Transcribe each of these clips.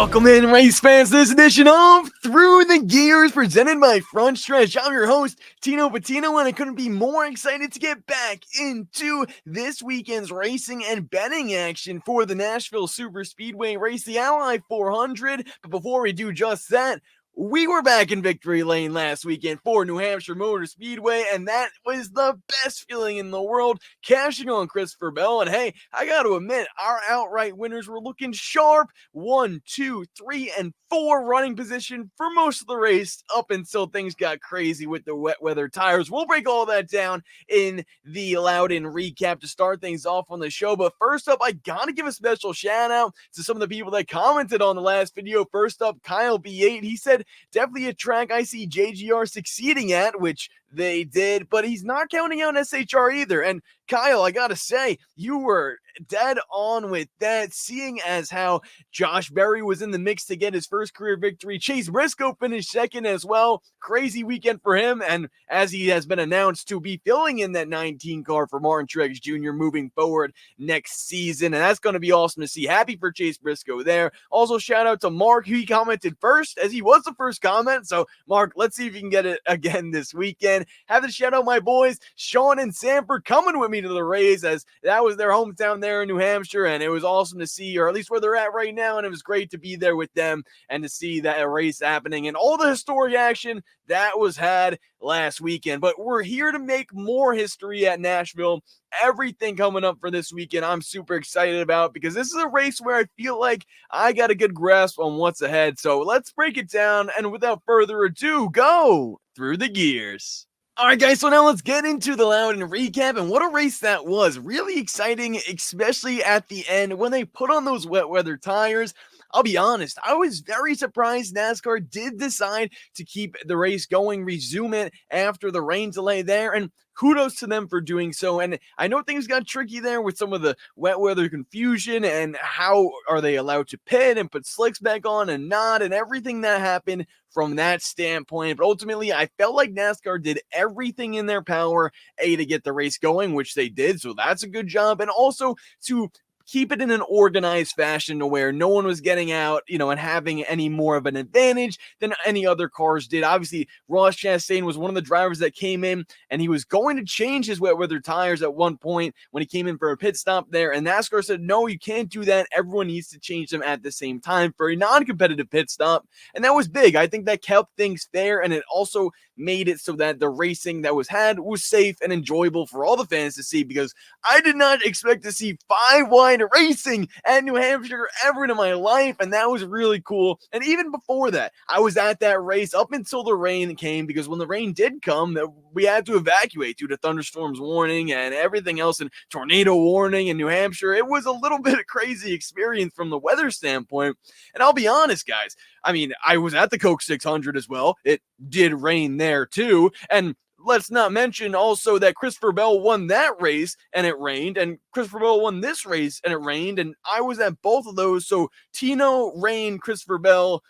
Welcome in, race fans, to this edition of Through the Gears, presented by Front Stretch. I'm your host, Tino, and I couldn't be more excited to get back into this weekend's racing and betting action for the Nashville Superspeedway race, the Ally 400. But before we do just that, we were back in victory lane last weekend for New Hampshire Motor Speedway, and that was the best feeling in the world, cashing on Christopher Bell. And hey, I got to admit, our outright winners were looking sharp. 1, 2, 3, and 4 running position for most of the race up until things got crazy with the wet weather tires. We'll break all that down in the Loudon recap to start things off on the show. But first up, I gotta give a special shout out to some of the people that commented on the last video. First up, Kyle B8. He said, definitely a track I see JGR succeeding at, which they did, but he's not counting out SHR either. And Kyle, I gotta say, you were dead on with that, seeing as how Josh Berry was in the mix to get his first career victory. Chase Briscoe finished second as well. Crazy weekend for him, and as he has been announced to be filling in that 19 car for Martin Truex Jr. moving forward next season, and that's going to be awesome to see. Happy for Chase Briscoe there. Also, shout out to Mark, who he commented first, as he was the first comment. So, Mark, let's see if you can get it again this weekend. Have to shout out my boys, Sean and Sam, for coming with me to the race, as that was their hometown there in New Hampshire, and it was awesome to see, or at least where they're at right now, and it was great to be there with them and to see that race happening and all the historic action that was had last weekend. But we're here to make more history at Nashville. Everything coming up for this weekend I'm super excited about, because this is a race where I feel like I got a good grasp on what's ahead. So let's break it down, and without further ado, go through the gears. All right, guys, so now let's get into the Loudon recap, and what a race that was. Really exciting, especially at the end when they put on those wet weather tires. I'll be honest, I was very surprised NASCAR did decide to keep the race going, resume it after the rain delay there, and kudos to them for doing so. And I know things got tricky there with some of the wet weather confusion and how are they allowed to pit and put slicks back on and not, and everything that happened from that standpoint. But ultimately, I felt like NASCAR did everything in their power, to get the race going, which they did. So that's a good job. And also to keep it in an organized fashion to where no one was getting out, and having any more of an advantage than any other cars did. Obviously, Ross Chastain was one of the drivers that came in, and he was going to change his wet weather tires at one point when he came in for a pit stop there. And NASCAR said, no, you can't do that. Everyone needs to change them at the same time for a non-competitive pit stop. And that was big. I think that kept things fair, and it also made it so that the racing that was had was safe and enjoyable for all the fans to see, because I did not expect to see 5-wide racing at New Hampshire ever in my life, and that was really cool. And even before that, I was at that race up until the rain came, because when the rain did come, we had to evacuate due to thunderstorms warning and everything else, and tornado warning in New Hampshire. It was a little bit of crazy experience from the weather standpoint. And I'll be honest, guys, I mean, I was at the Coke 600 as well. It did rain there too, and let's not mention also that Christopher Bell won that race and it rained, and Christopher Bell won this race and it rained, and I was at both of those. So Tino, rain, Christopher Bell,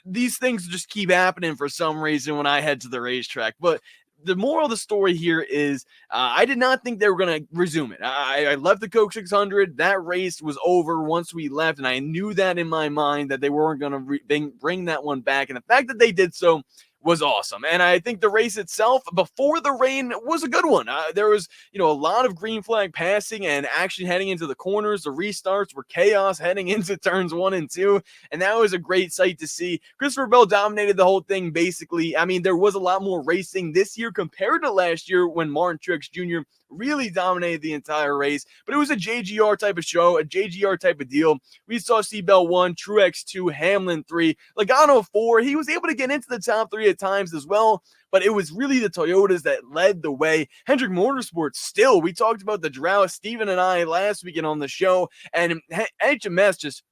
these things just keep happening for some reason when I head to the racetrack. But the moral of the story here is I did not think they were going to resume it. I left the Coke 600. That race was over once we left, and I knew that in my mind that they weren't going to bring that one back. And the fact that they did so was awesome. And I think the race itself before the rain was a good one. There was, a lot of green flag passing and action heading into the corners. The restarts were chaos heading into turns 1 and 2. And that was a great sight to see. Christopher Bell dominated the whole thing, basically. I mean, there was a lot more racing this year compared to last year when Martin Truex Jr. really dominated the entire race, but it was a JGR type of show, a JGR type of deal. We saw Bell 1, Truex 2, Hamlin 3, Logano 4. He was able to get into the top 3 at times as well, but it was really the Toyotas that led the way. Hampshire Motor still, we talked about the drought, Steven and I last weekend on the show, and HMS just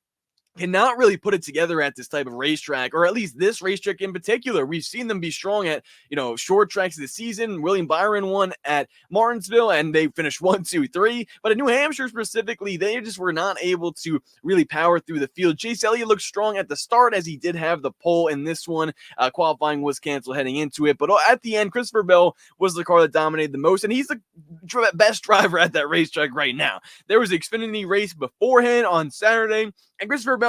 cannot really put it together at this type of racetrack, or at least this racetrack in particular. We've seen them be strong at, short tracks this season. William Byron won at Martinsville, and they finished 1, 2, 3. But at New Hampshire specifically, they just were not able to really power through the field. Chase Elliott looked strong at the start, as he did have the pole in this one. Qualifying was canceled heading into it. But at the end, Christopher Bell was the car that dominated the most, and he's the best driver at that racetrack right now. There was the Xfinity race beforehand on Saturday, and Christopher Bell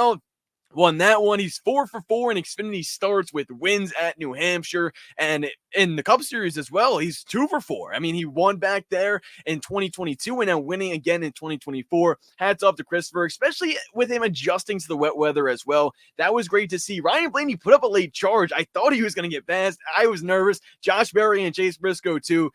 won that one. He's 4 for 4 in Xfinity starts with wins at New Hampshire, and in the Cup Series as well, he's 2 for 4. I mean, he won back there in 2022 and now winning again in 2024. Hats off to Christopher, especially with him adjusting to the wet weather as well. That was great to see. Ryan Blaney put up a late charge. I thought he was going to get past. I was nervous. Josh Berry and Chase Briscoe too.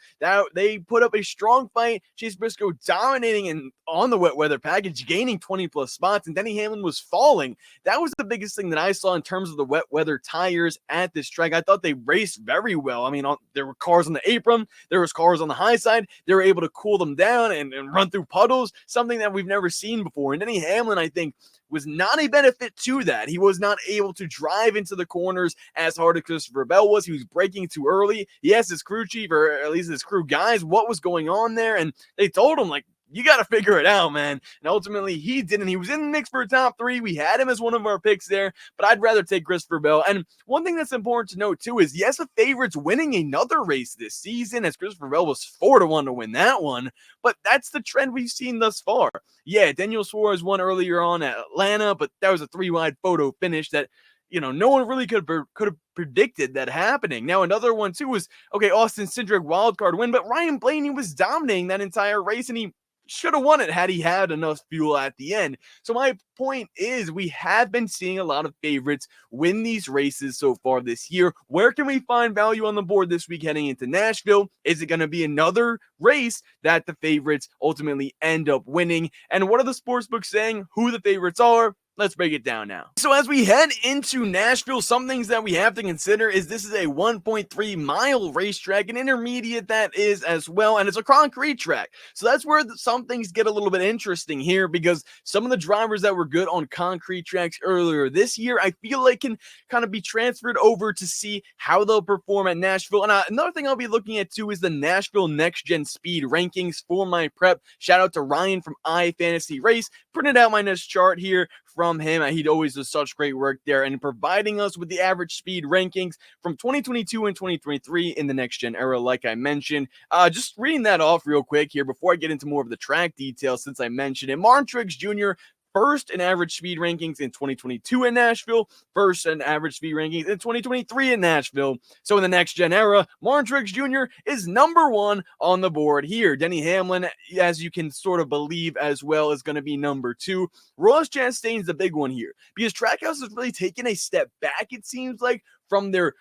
They put up a strong fight. Chase Briscoe dominating and on the wet weather package, gaining 20 plus spots, and Denny Hamlin was falling. That was the biggest thing that I saw in terms of the wet weather tires at this track. I thought they raced very well. I mean, there were cars on the apron, there was cars on the high side. They were able to cool them down and run through puddles, something that we've never seen before. And Denny Hamlin, I think, was not a benefit to that. He was not able to drive into the corners as hard as Christopher Bell was. He was braking too early. He asked his crew chief, or at least his crew guys, what was going on there, and they told him, like, you got to figure it out, man. And ultimately, he didn't. He was in the mix for a top 3. We had him as one of our picks there, but I'd rather take Christopher Bell. And one thing that's important to note, too, is yes, the favorite's winning another race this season, as Christopher Bell was 4 to 1 to win that one, but that's the trend we've seen thus far. Yeah, Daniel Suarez won earlier on at Atlanta, but that was a 3-wide photo finish that, you know, no one really could have predicted that happening. Now, another one, too, was, okay, Austin Cindric wildcard win, but Ryan Blaney was dominating that entire race, and he should have won it had he had enough fuel at the end. So my point is, we have been seeing a lot of favorites win these races so far this year. Where can we find value on the board this week heading into Nashville? Is it going to be another race that the favorites ultimately end up winning? And what are the sportsbooks saying who the favorites are? Let's break it down now. So as we head into Nashville, some things that we have to consider is this is a 1.3 mile racetrack, an intermediate that is as well, and it's a concrete track. So that's where some things get a little bit interesting here, because some of the drivers that were good on concrete tracks earlier this year, I feel like can kind of be transferred over to see how they'll perform at Nashville. And another thing I'll be looking at too is the Nashville Next Gen Speed rankings for my prep. Shout out to Ryan from iFantasy Race. Printed out my next chart here from him. He always does such great work there and providing us with the average speed rankings from 2022 and 2023 in the next gen era, like I mentioned. Just reading that off real quick here before I get into more of the track details, since I mentioned it. Martin Truex Jr. first in average speed rankings in 2022 in Nashville, first in average speed rankings in 2023 in Nashville. So in the next gen era, Martin Truex Jr. is number 1 on the board here. Denny Hamlin, as you can sort of believe as well, is going to be number 2. Ross Chastain's the big one here, because Trackhouse has really taken a step back, it seems like, from their,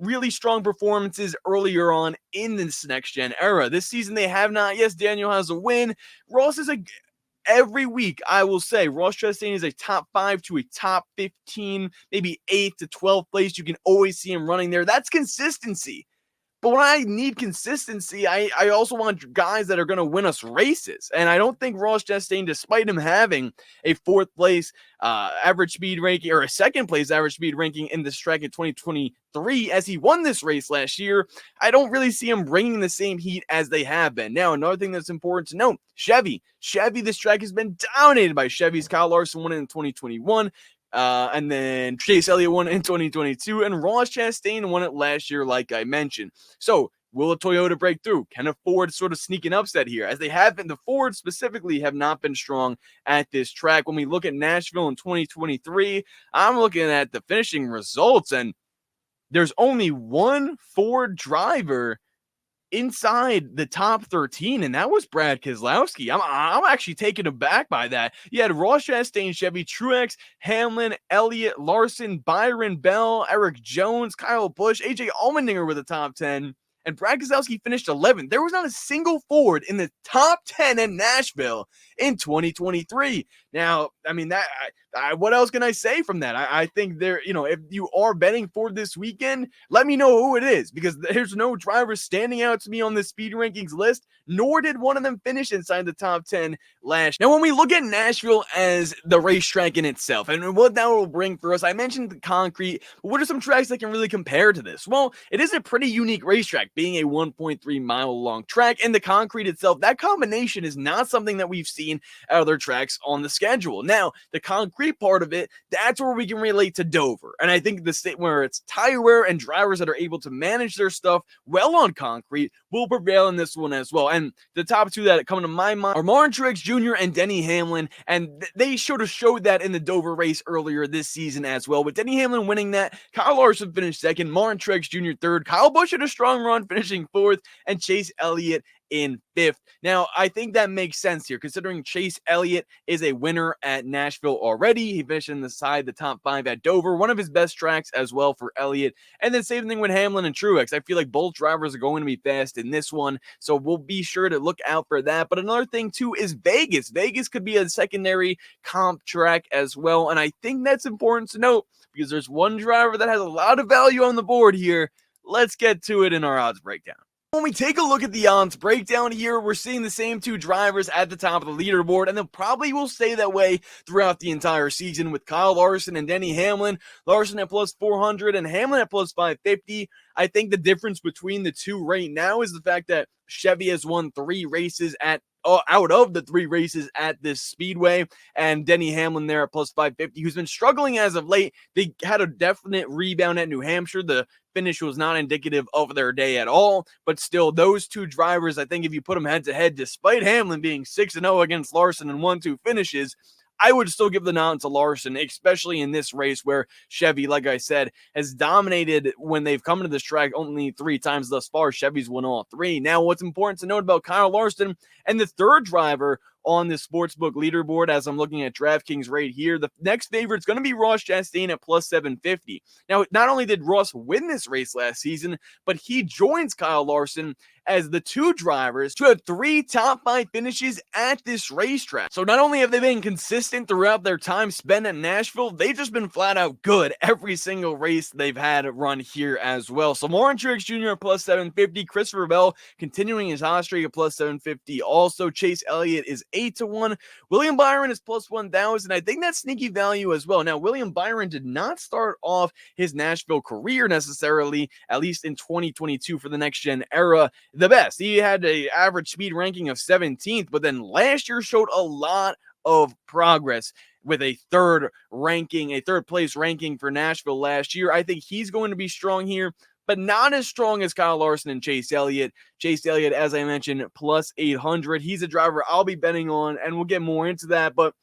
really strong performances earlier on in this next gen era. This season they have not. Yes, Daniel has a win. Ross is every week, I will say, Ross Chastain is a top 5 to a top 15, maybe 8 to 12 place. You can always see him running there. That's consistency. But when I need consistency, I also want guys that are going to win us races. And I don't think Ross Chastain, despite him having a 4th place average speed ranking, or a 2nd place average speed ranking in this track in 2023, as he won this race last year, I don't really see him bringing the same heat as they have been. Now, another thing that's important to note, Chevy, this track has been dominated by Chevys. Kyle Larson won it in 2021. And then Chase Elliott won it in 2022, and Ross Chastain won it last year, like I mentioned. So, will a Toyota break through? Can a Ford sort of sneak an upset here? As they have been, the Ford specifically have not been strong at this track. When we look at Nashville in 2023, I'm looking at the finishing results, and there's only one Ford driver inside the top 13, and that was Brad Keselowski. I'm actually taken aback by that. You had Ross Chastain, Chevy, Truex, Hamlin, Elliott, Larson, Byron Bell, Eric Jones, Kyle Busch, AJ Allmendinger with the top 10, and Brad Keselowski finished 11th. There was not a single Ford in the top 10 in Nashville in 2023. Now, I mean, what else can I say from that? I think there, if you are betting for this weekend, let me know who it is, because there's no drivers standing out to me on the speed rankings list, nor did one of them finish inside the top 10 last year. Now, when we look at Nashville as the racetrack in itself and what that will bring for us, I mentioned the concrete, but what are some tracks that can really compare to this? Well, it is a pretty unique racetrack. being a 1.3 mile long track, and the concrete itself, that combination is not something that we've seen at other tracks on the schedule. Now, the concrete part of it, that's where we can relate to Dover. And I think the state where it's tire wear and drivers that are able to manage their stuff well on concrete will prevail in this one as well. And the top two that come to my mind are Truex Jr. and Denny Hamlin, and they should have showed that in the Dover race earlier this season as well. With Denny Hamlin winning that, Kyle Larson finished second, Truex Jr. third, Kyle Busch had a strong run finishing fourth, and Chase Elliott in fifth. Now, I think that makes sense here, considering Chase Elliott is a winner at Nashville already. He finished inside the top 5 at Dover, one of his best tracks as well for Elliott. And then same thing with Hamlin and Truex. I feel like both drivers are going to be fast in this one, so we'll be sure to look out for that. But another thing too is Vegas. Vegas could be a secondary comp track as well, and I think that's important to note because there's one driver that has a lot of value on the board here. Let's get to it in our odds breakdown. When we take a look at the odds breakdown here, we're seeing the same two drivers at the top of the leaderboard, and they probably will stay that way throughout the entire season with Kyle Larson and Denny Hamlin. Larson at plus 400 and Hamlin at plus 550. I think the difference between the two right now is the fact that Chevy has won 3 races out of the 3 races at this speedway, and Denny Hamlin there at plus 550, who's been struggling as of late. They had a definite rebound at New Hampshire. The finish was not indicative of their day at all, but still, those two drivers, I think if you put them head to head, despite Hamlin being 6-0 against Larson in 1-2 finishes, I would still give the nod to Larson, especially in this race where Chevy, like I said, has dominated when they've come into this track only 3 times thus far. Chevy's won all 3. Now, what's important to note about Kyle Larson and the third driver on the sportsbook leaderboard, as I'm looking at DraftKings right here, the next favorite is going to be Ross Chastain at plus 750. Now, not only did Ross win this race last season, but he joins Kyle Larson as the 2 drivers to have 3 top 5 finishes at this racetrack. So not only have they been consistent throughout their time spent at Nashville, they've just been flat out good every single race they've had run here as well. So Truex Jr. at plus 750, Christopher Bell continuing his hot streak at plus 750. Also, Chase Elliott is 8-1. William Byron is plus 1,000. I think that's sneaky value as well. Now, William Byron did not start off his Nashville career necessarily, at least in 2022 for the next gen era, the best. He had an average speed ranking of 17th, but then last year showed a lot of progress with a third place ranking for Nashville last year. I think he's going to be strong here, but not as strong as Kyle Larson and Chase Elliott. Chase Elliott, as I mentioned, plus 800. He's a driver I'll be betting on, and we'll get more into that, but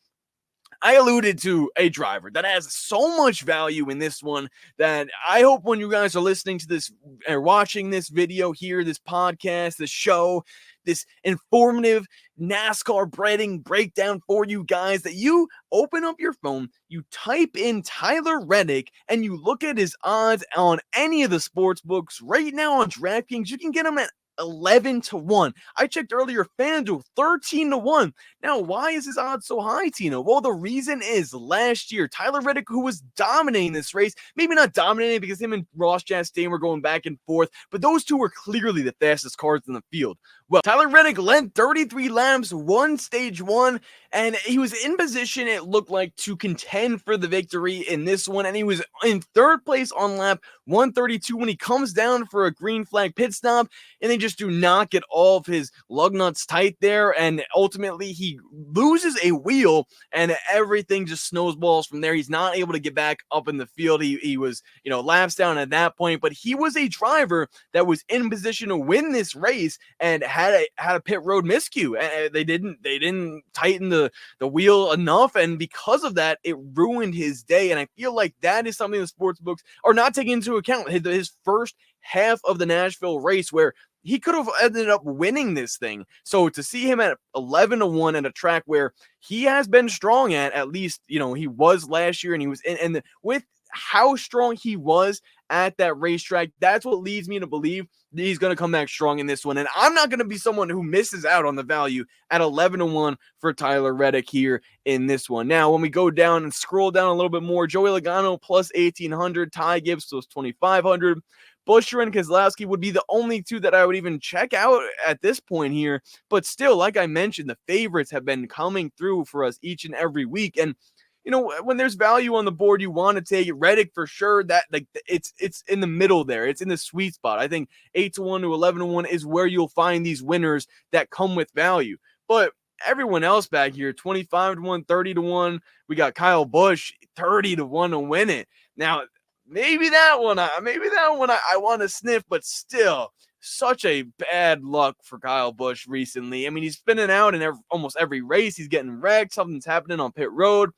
I alluded to a driver that has so much value in this one that I hope when you guys are listening to this or watching this video here, this podcast, this show, this informative NASCAR betting breakdown for you guys, that you open up your phone, you type in Tyler Reddick, and you look at his odds on any of the sports books. Right now on DraftKings, you can get him at 11-1. I checked earlier, FanDuel 13-1. Now, why is his odds so high, Tino? Well, the reason is last year, Tyler Reddick, who was dominating this race, maybe not dominating because him and Ross Chastain were going back and forth, but those two were clearly the fastest cars in the field. Well, Tyler Reddick led 33 laps, won stage 1, and he was in position, it looked like, to contend for the victory in this one, and he was in 3rd place on lap 132 when he comes down for a green flag pit stop, and they just do not get all of his lug nuts tight there, and ultimately he loses a wheel, and everything just snowballs from there. He's not able to get back up in the field. He was, laps down at that point, but he was a driver that was in position to win this race and had a pit road miscue. They didn't tighten the wheel enough, and because of that, it ruined his day. And I feel like that is something the sports books are not taking into account. His first half of the Nashville race, where he could have ended up winning this thing. So to see him at 11-1 at a track where he has been strong at least, he was last year, and he was and with how strong he was at that racetrack, that's what leads me to believe that he's going to come back strong in this one. And I'm not going to be someone who misses out on the value at 11-1 for Tyler Reddick here in this one. Now, when we go down and scroll down a little bit more, Joey Logano plus 1,800, Ty Gibbs plus 2,500. Buescher and Keselowski would be the only two that I would even check out at this point here. But still, like I mentioned, the favorites have been coming through for us each and every week. And when there's value on the board, you want to take it. Reddick for sure. That like it's in the middle there. It's in the sweet spot. I think 8-1 to 11-1 is where you'll find these winners that come with value. But everyone else back here, 25-1, 30-1. We got Kyle Busch, 30-1 to win it. Now, maybe that one I want to sniff, but still, such a bad luck for Kyle Busch recently. I mean, he's spinning out in almost every race. He's getting wrecked. Something's happening on pit road.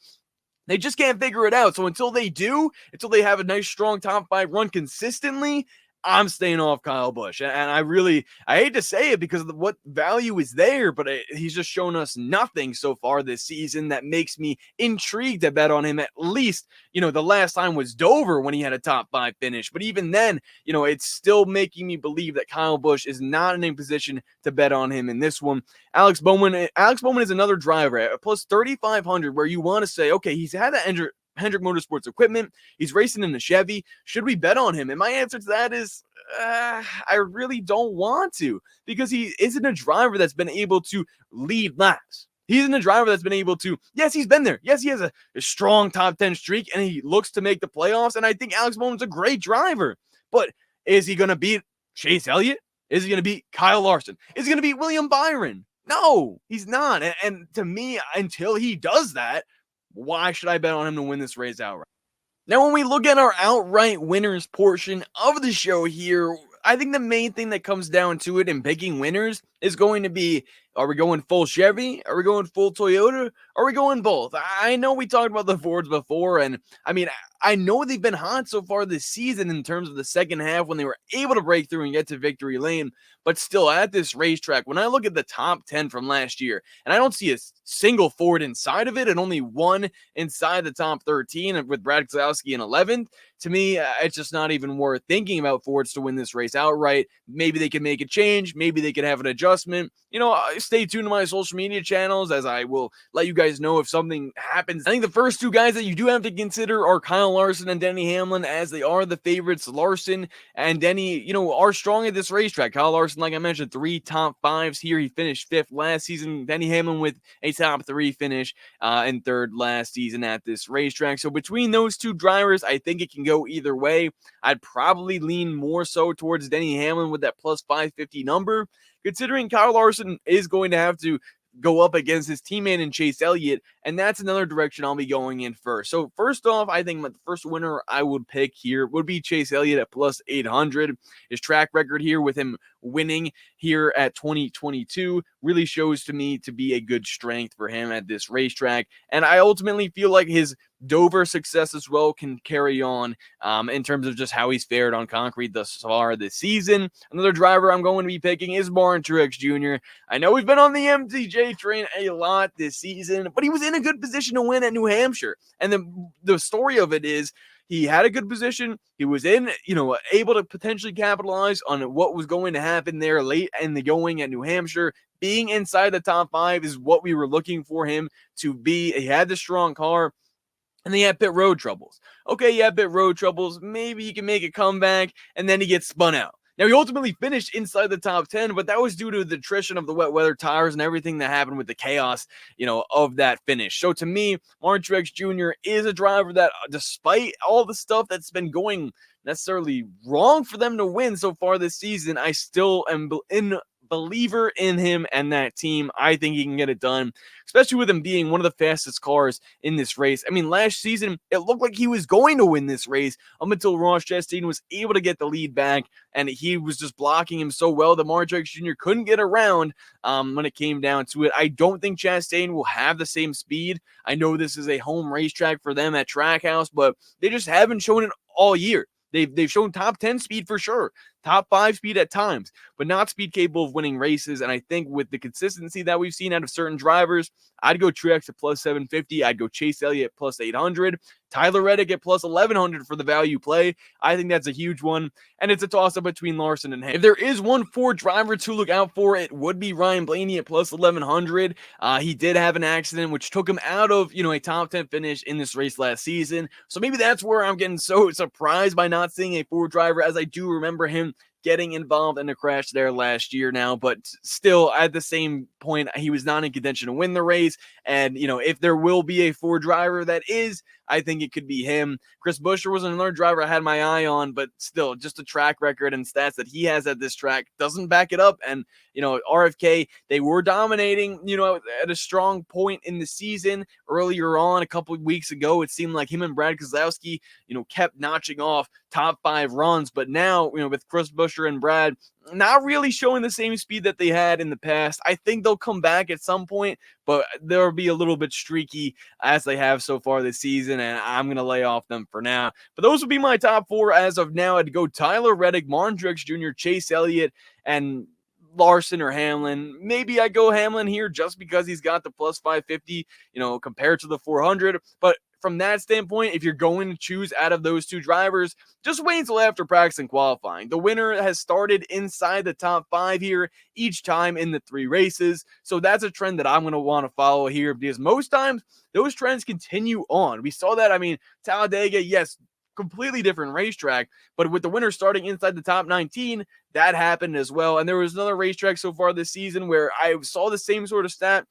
They just can't figure it out. So until they have a nice, strong top 5 run consistently, I'm staying off Kyle Busch. And I hate to say it because of what value is there, but he's just shown us nothing so far this season that makes me intrigued to bet on him. At least, the last time was Dover when he had a top 5 finish. But even then, it's still making me believe that Kyle Busch is not in a position to bet on him in this one. Alex Bowman is another driver at plus 3,500 where you want to say, okay, he's had that Hampshire Motorsports equipment. He's racing in the Chevy. Should we bet on him? And my answer to that is, I really don't want to, because he isn't a driver that's been able to lead laps. He isn't a driver that's been able to, yes, he's been there. Yes, he has a strong top 10 streak, and he looks to make the playoffs, and I think Alex Bowman's a great driver. But is he going to beat Chase Elliott? Is he going to beat Kyle Larson? Is he going to beat William Byron? No, he's not. And to me, until he does that, why should I bet on him to win this race outright? Now, when we look at our outright winners portion of the show here, I think the main thing that comes down to it in picking winners is going to be, are we going full Chevy? Are we going full Toyota? Are we going both? I know we talked about the Fords before, and I mean, I know they've been hot so far this season in terms of the second half when they were able to break through and get to victory lane, but still at this racetrack, when I look at the top 10 from last year, and I don't see a single Ford inside of it and only one inside the top 13 with Brad Keselowski in 11th, to me, it's just not even worth thinking about Fords to win this race outright. Maybe they can make a change. Maybe they can have an adjustment. Stay tuned to my social media channels as I will let you guys know if something happens. I think the first two guys that you do have to consider are Kyle Larson and Denny Hamlin, as they are the favorites. Larson and Denny, are strong at this racetrack. Kyle Larson, like I mentioned, 3 top 5s here. He finished 5th last season. Denny Hamlin with a top 3 finish and 3rd last season at this racetrack. So between those two drivers, I think it can go either way. I'd probably lean more so towards Denny Hamlin with that plus 550 number, considering Kyle Larson is going to have to go up against his teammate in Chase Elliott, and that's another direction I'll be going in first. So first off, I think the first winner I would pick here would be Chase Elliott at plus 800. His track record here with him winning here at 2022 really shows to me to be a good strength for him at this racetrack, and I ultimately feel like his Dover success as well can carry on in terms of just how he's fared on concrete thus far this season. Another driver I'm going to be picking is Truex Jr. I know we've been on the MTJ train a lot this season, but he was in a good position to win at New Hampshire. And the story of it is he had a good position. He was able to potentially capitalize on what was going to happen there late in the going at New Hampshire. Being inside the top 5 is what we were looking for him to be. He had the strong car. And they had pit road troubles. Okay, you have pit road troubles. Maybe he can make a comeback, and then he gets spun out. Now, he ultimately finished inside the top 10, but that was due to the attrition of the wet weather tires and everything that happened with the chaos, of that finish. So to me, Truex Jr. is a driver that, despite all the stuff that's been going necessarily wrong for them to win so far this season, I still am believer in him and that team. I think he can get it done, especially with him being one of the fastest cars in this race. I mean, last season, it looked like he was going to win this race up until Ross Chastain was able to get the lead back, and he was just blocking him so well that Truex Jr. couldn't get around when it came down to it. I don't think Chastain will have the same speed. I know this is a home racetrack for them at Trackhouse, but they just haven't shown it all year. They've shown top 10 speed for sure, top 5 speed at times, but not speed capable of winning races. And I think with the consistency that we've seen out of certain drivers, I'd go Truex at plus 750. I'd go Chase Elliott at plus 800. Tyler Reddick at plus 1100 for the value play. I think that's a huge one, and it's a toss-up between Larson and Hamlin. If there is one Ford driver to look out for, it would be Ryan Blaney at plus 1100. He did have an accident which took him out of a top 10 finish in this race last season, so maybe that's where I'm getting so surprised by not seeing a Ford driver, as I do remember him getting involved in a crash there last year now, but still at the same point, he was not in contention to win the race. And, if there will be a Ford driver that is, I think it could be him. Chris Buescher was another driver I had my eye on, but still, just a track record and stats that he has at this track doesn't back it up. And, RFK, they were dominating, at a strong point in the season earlier on. A couple of weeks ago, it seemed like him and Brad Keselowski, kept notching off top 5 runs. But now, with Chris Buescher and Brad not really showing the same speed that they had in the past, I think they'll come back at some point, but they'll be a little bit streaky as they have so far this season, and I'm going to lay off them for now. But those would be my top 4 as of now. I'd go Tyler Reddick, Martin Truex Jr., Chase Elliott, and Larson or Hamlin. Maybe I go Hamlin here just because he's got the plus 550, compared to the 400. But from that standpoint, if you're going to choose out of those 2 drivers, just wait until after practice and qualifying. The winner has started inside the top 5 here each time in the 3 races. So that's a trend that I'm going to want to follow here, because most times those trends continue on. We saw that, Talladega, yes, completely different racetrack, but with the winner starting inside the top 19, that happened as well. And there was another racetrack so far this season where I saw the same sort of stat,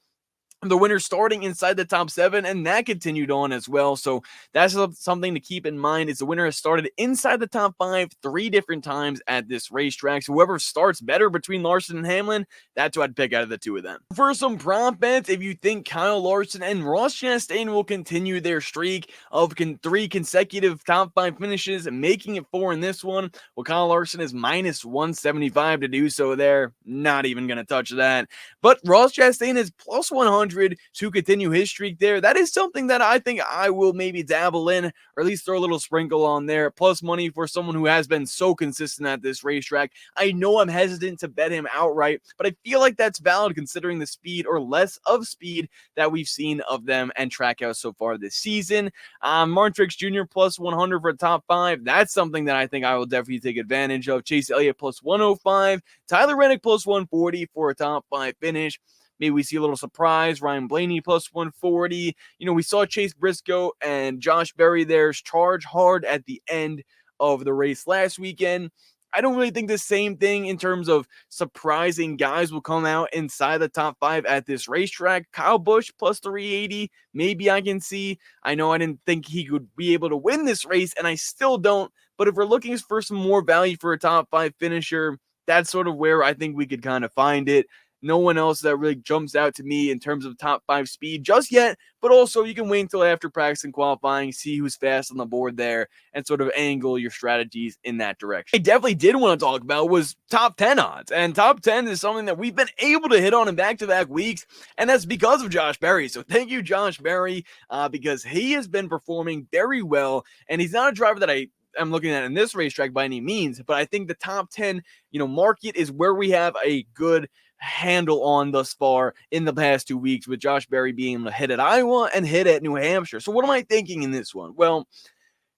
the winner starting inside the top 7, and that continued on as well. So that's something to keep in mind, is the winner has started inside the top 5 3 different times at this racetrack. So whoever starts better between Larson and Hamlin, that's who I'd pick out of the 2 of them. For some prop bets, if you think Kyle Larson and Ross Chastain will continue their streak of 3 consecutive top 5 finishes, making it 4 in this one, well, Kyle Larson is minus 175 to do so there. Not even going to touch that. But Ross Chastain is plus 100 to continue his streak there. That is something that I think I will maybe dabble in, or at least throw a little sprinkle on there. Plus money for someone who has been so consistent at this racetrack. I know I'm hesitant to bet him outright, but I feel like that's valid considering the speed, or less of speed, that we've seen of them and Trackhouse so far this season. Martin Truex Jr. plus 100 for a top 5. That's something that I think I will definitely take advantage of. Chase Elliott plus 105. Tyler Reddick plus 140 for a top 5 finish. Maybe we see a little surprise. Ryan Blaney plus 140. We saw Chase Briscoe and Josh Berry there charge hard at the end of the race last weekend. I don't really think the same thing in terms of surprising guys will come out inside the top 5 at this racetrack. Kyle Busch plus 380. Maybe I can see. I know I didn't think he could be able to win this race, and I still don't. But if we're looking for some more value for a top 5 finisher, that's sort of where I think we could kind of find it. No one else that really jumps out to me in terms of top 5 speed just yet, but also you can wait until after practice and qualifying, see who's fast on the board there, and sort of angle your strategies in that direction. I definitely did want to talk about was top 10 odds, and top 10 is something that we've been able to hit on in back-to-back weeks, and that's because of Josh Berry. So thank you, Josh Berry, because he has been performing very well, and he's not a driver that I'm looking at in this racetrack by any means, but I think the top 10, market is where we have a good handle on thus far in the past 2 weeks, with Josh Berry being able to hit at Iowa and hit at New Hampshire. So what am I thinking in this one? Well,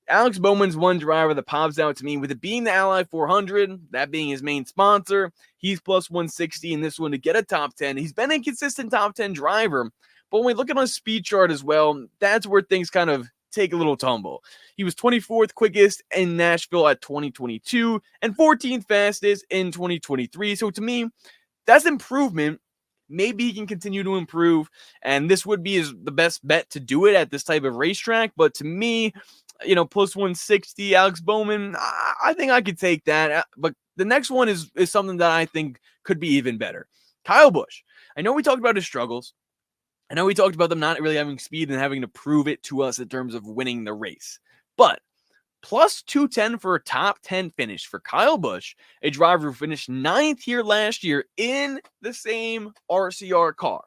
Alex Bowman's one driver that pops out to me, with it being the Ally 400, that being his main sponsor. He's plus 160 in this one to get a top 10. He's been a consistent top 10 driver, but when we look at his speed chart as well, that's where things kind of take a little tumble. He was 24th quickest in Nashville at 2022 and 14th fastest in 2023. So to me, that's improvement. Maybe he can continue to improve, and this would be the best bet to do it at this type of racetrack. But to me, plus 160, Alex Bowman, I think I could take that. But the next one is something that I think could be even better. Kyle Busch. I know we talked about his struggles. I know we talked about them not really having speed and having to prove it to us in terms of winning the race. But plus 210 for a top 10 finish for Kyle Busch, a driver who finished 9th here last year in the same RCR car.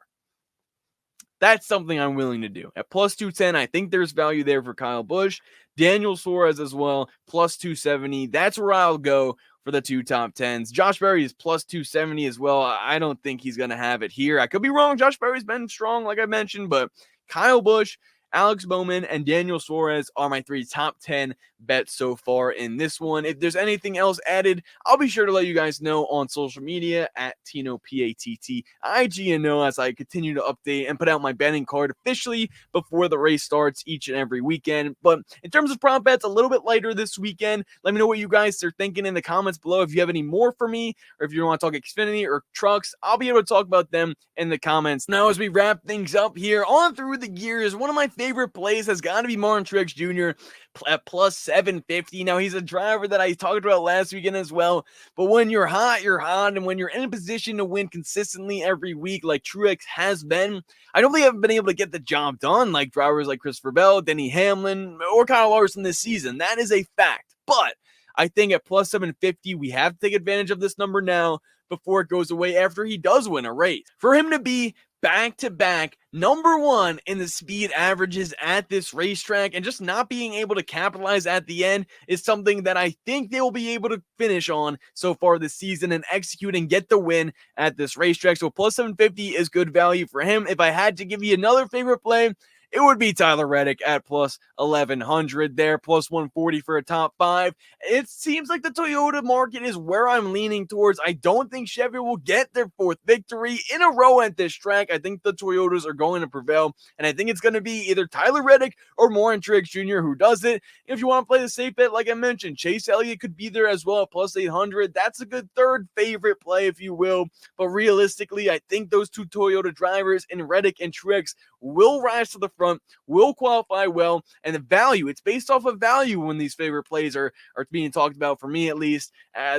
That's something I'm willing to do. At plus 210, I think there's value there for Kyle Busch. Daniel Suarez as well, plus 270. That's where I'll go for the 2 top 10s. Josh Berry is plus 270 as well. I don't think he's going to have it here. I could be wrong. Josh Berry's been strong, like I mentioned, but Kyle Busch Alex Bowman, and Daniel Suarez are my 3 top 10 bets so far in this one. If there's anything else added, I'll be sure to let you guys know on social media at Tino PATTIGNO as I continue to update and put out my betting card officially before the race starts each and every weekend. But in terms of prop bets, a little bit lighter this weekend. Let me know what you guys are thinking in the comments below. If you have any more for me, or if you want to talk Xfinity or trucks, I'll be able to talk about them in the comments. Now, as we wrap things up here on Through the Gears, one of my favorite plays has got to be Martin Truex Jr. at plus 750. Now, he's a driver that I talked about last weekend as well. But when you're hot, you're hot. And when you're in a position to win consistently every week, like Truex has been, I don't think I've been able to get the job done like drivers like Christopher Bell, Denny Hamlin, or Kyle Larson this season. That is a fact. But I think at plus 750, we have to take advantage of this number now before it goes away after he does win a race. For him to be back-to-back #1 in the speed averages at this racetrack and just not being able to capitalize at the end is something that I think they will be able to finish on so far this season and execute and get the win at this racetrack. So plus 750 is good value for him. If I had to give you another favorite play, it would be Tyler Reddick at plus 1100 there, plus 140 for a top 5. It seems like the Toyota market is where I'm leaning towards. I don't think Chevy will get their 4th victory in a row at this track. I think the Toyotas are going to prevail, and I think it's going to be either Tyler Reddick or Martin Truex Jr. who does it. If you want to play the safe bet, like I mentioned, Chase Elliott could be there as well at plus 800. That's a good third favorite play, if you will. But realistically, I think those 2 Toyota drivers in Reddick and Truex will rise to the front, will qualify well, and the value, it's based off of value when these favorite plays are being talked about, for me at least.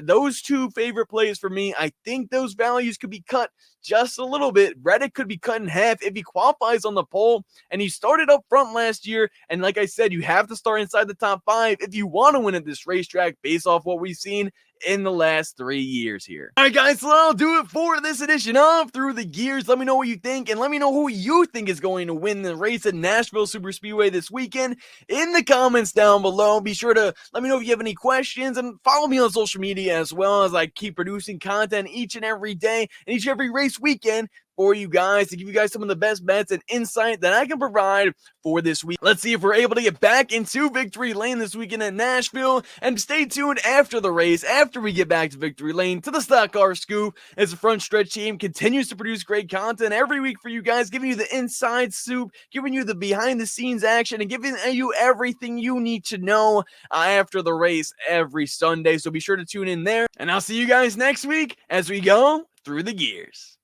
Those 2 favorite plays for me, I think those values could be cut just a little bit. Reddick could be cut in half if he qualifies on the pole, and he started up front last year, and like I said, you have to start inside the top 5 if you want to win at this racetrack based off what we've seen in the last 3 years here. All right, guys, so that'll do it for this edition of Through the Gears. Let me know what you think, and let me know who you think is going to win the race at Nashville Superspeedway this weekend in the comments down below. Be sure to let me know if you have any questions, and follow me on social media as well, as I keep producing content each and every day and each and every race weekend for you guys to give you guys some of the best bets and insight that I can provide for this week. Let's see if we're able to get back into victory lane this weekend at Nashville, and stay tuned after the race, after we get back to victory lane, to the Stock Car Scoop, as the Front Stretch team continues to produce great content every week for you guys, giving you the inside soup, giving you the behind the scenes action, and giving you everything you need to know after the race every Sunday. So be sure to tune in there, and I'll see you guys next week as we go through the gears.